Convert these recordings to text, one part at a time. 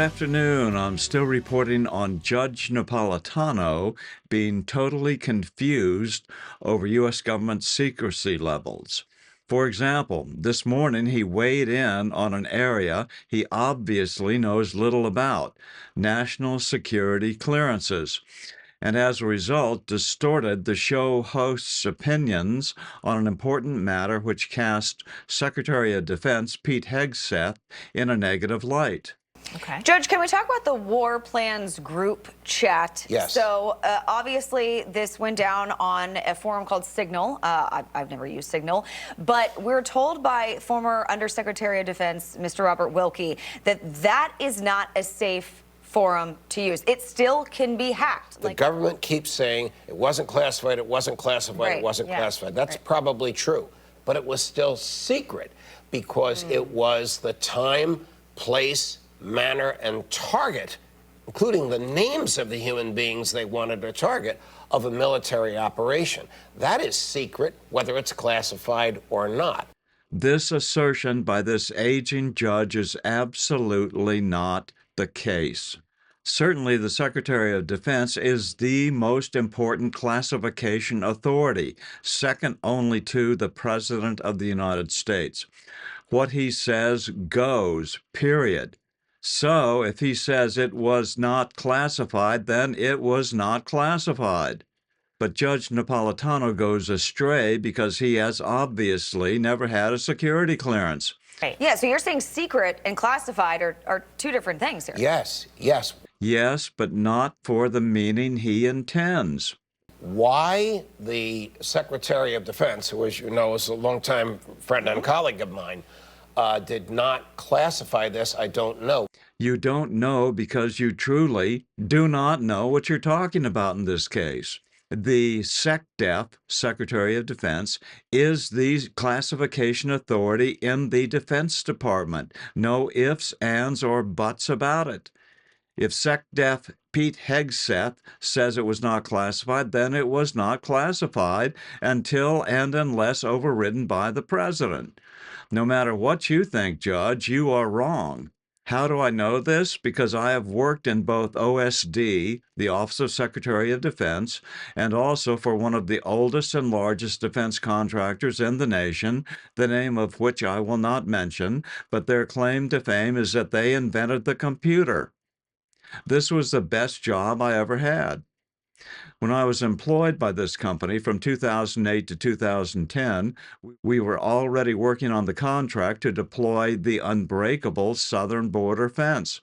afternoon. I'm still reporting on Judge Napolitano being totally confused over U.S. government secrecy levels. For example, this morning he weighed in on an area he obviously knows little about, national security clearances, and as a result distorted the show host's opinions on an important matter which cast Secretary of Defense Pete Hegseth in a negative light. Okay. Judge, can we talk about the war plans group chat? Yes. So obviously this went down on a forum called Signal. I've never used Signal, but we're told by former Undersecretary of Defense, Mr. Robert Wilkie, that is not a safe forum to use. It still can be hacked. The government keeps saying it wasn't classified, it wasn't classified, right, it wasn't classified. That's right. probably true, but it was still secret because it was the time, place, manner, and target, including the names of the human beings they wanted to target, of a military operation. That is secret, whether it's classified or not. This assertion by this aging judge is absolutely not the case. Certainly, the Secretary of Defense is the most important classification authority, second only to the President of the United States. What he says goes, period. So, if he says it was not classified, then it was not classified. But Judge Napolitano goes astray because he has obviously never had a security clearance. Right. Yeah, so you're saying secret and classified are two different things here. Yes, yes. Yes, but not for the meaning he intends. Why the Secretary of Defense, who, as you know, is a longtime friend and colleague of mine, did not classify this, I don't know. You don't know because you truly do not know what you're talking about in this case. The SecDef, Secretary of Defense, is the classification authority in the Defense Department. No ifs, ands, or buts about it. If SecDef Pete Hegseth says it was not classified, then it was not classified until and unless overridden by the President. No matter what you think, Judge, you are wrong. How do I know this? Because I have worked in both OSD, the Office of Secretary of Defense, and also for one of the oldest and largest defense contractors in the nation, the name of which I will not mention, but their claim to fame is that they invented the computer. This was the best job I ever had. When I was employed by this company from 2008 to 2010, we were already working on the contract to deploy the unbreakable southern border fence.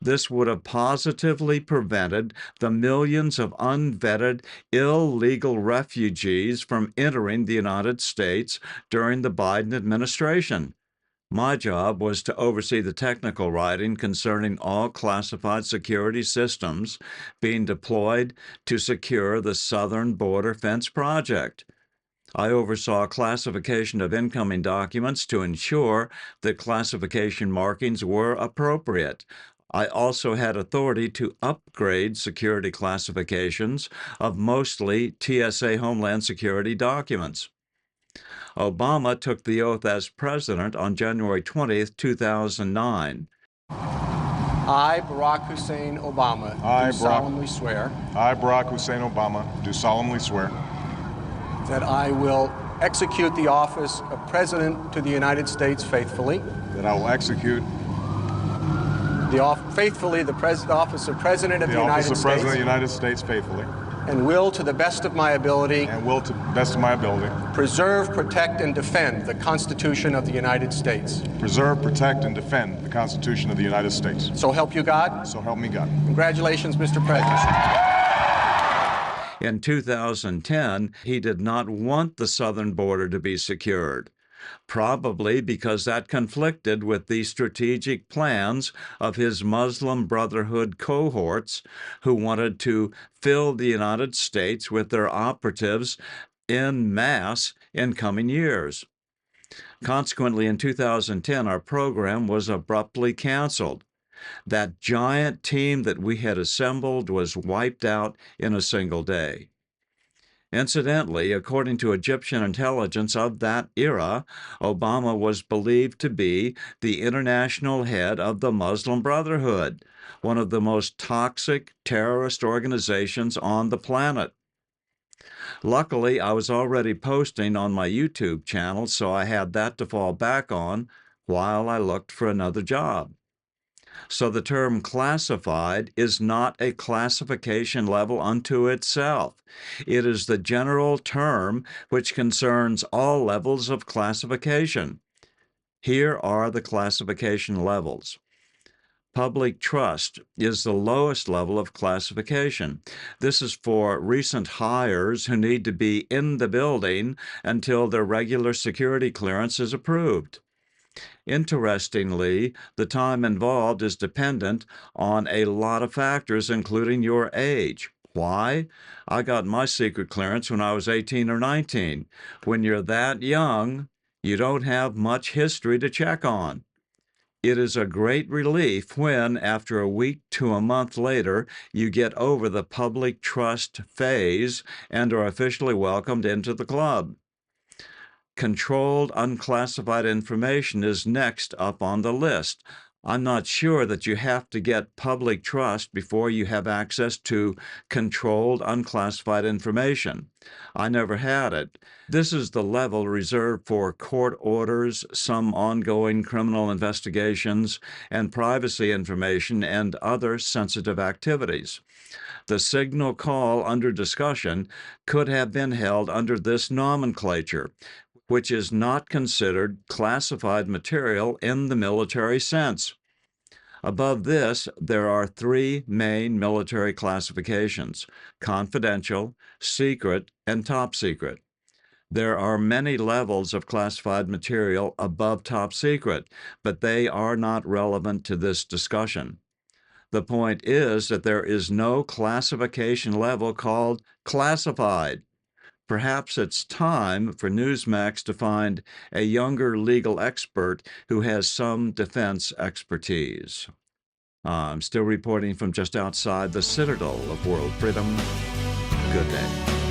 This would have positively prevented the millions of unvetted, illegal refugees from entering the United States during the Biden administration. My job was to oversee the technical writing concerning all classified security systems being deployed to secure the southern border fence project. I oversaw classification of incoming documents to ensure that classification markings were appropriate. I also had authority to upgrade security classifications of mostly TSA Homeland Security documents. Obama took the oath as president on January 20th, 2009. I, Barack Hussein Obama, do solemnly swear. I, Barack Hussein Obama, do solemnly swear. That I will execute the office of President to the United States faithfully. That I will execute the office of President of the United States. The office of President of the United States faithfully. And will, to the best of my ability. And will, to the best of my ability. Preserve, protect, and defend the Constitution of the United States. Preserve, protect, and defend the Constitution of the United States. So help you God. So help me God. Congratulations, Mr. President. In 2010, he did not want the southern border to be secured, probably because that conflicted with the strategic plans of his Muslim Brotherhood cohorts who wanted to fill the United States with their operatives en masse in coming years. Consequently, in 2010, our program was abruptly canceled. That giant team that we had assembled was wiped out in a single day. Incidentally, according to Egyptian intelligence of that era, Obama was believed to be the international head of the Muslim Brotherhood, one of the most toxic terrorist organizations on the planet. Luckily, I was already posting on my YouTube channel, so I had that to fall back on while I looked for another job. So the term classified is not a classification level unto itself. It is the general term which concerns all levels of classification. Here are the classification levels. Public trust is the lowest level of classification. This is for recent hires who need to be in the building until their regular security clearance is approved. Interestingly, the time involved is dependent on a lot of factors, including your age. Why? I got my secret clearance when I was 18 or 19. When you're that young, you don't have much history to check on. It is a great relief when, after a week to a month later, you get over the public trust phase and are officially welcomed into the club. Controlled unclassified information is next up on the list. I'm not sure that you have to get public trust before you have access to controlled unclassified information. I never had it. This is the level reserved for court orders, some ongoing criminal investigations, and privacy information and other sensitive activities. The signal call under discussion could have been held under this nomenclature, which is not considered classified material in the military sense. Above this, there are three main military classifications: confidential, secret, and top secret. There are many levels of classified material above top secret, but they are not relevant to this discussion. The point is that there is no classification level called classified. Perhaps it's time for Newsmax to find a younger legal expert who has some defense expertise. I'm still reporting from just outside the citadel of world freedom. Good day.